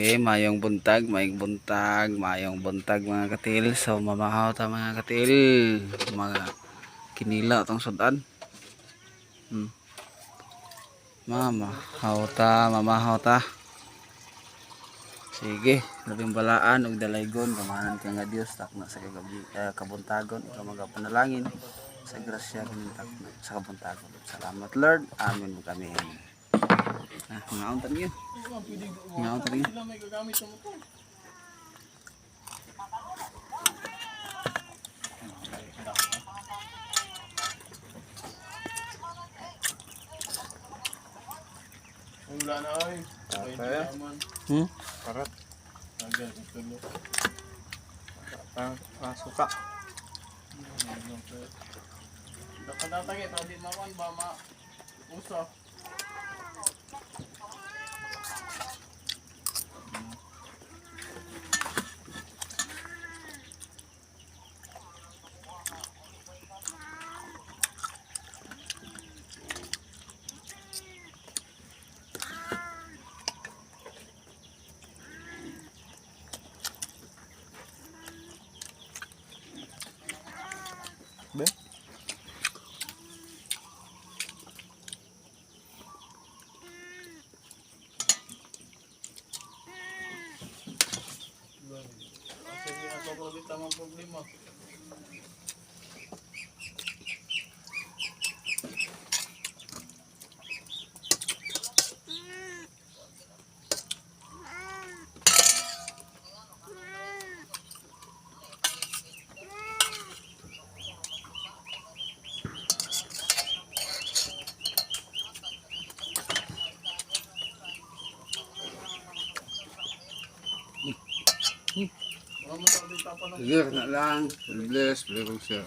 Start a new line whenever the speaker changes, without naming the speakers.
Okay, mayong buntag mga katil. So mamahaw ta mga katil. Mga kinila tong sudan. Mamahaw ta. Sige, labing balaan og dalaygon kamahanan ka nga Dios takna sa kabuntagon ikaw magapanalangin sa grasya kaning takna sa kabuntagon. Salamat Lord. Amen mo kami. Ngaon ta niyo. Ngaon ta niyo.
Wala na ay.
Karat.
Agad tulo.
Suka.
Dapat tadi mawan ba ma uso.
Be.
Sige ako ko dito ang problema.
Sige na lang. Bless, bless siya.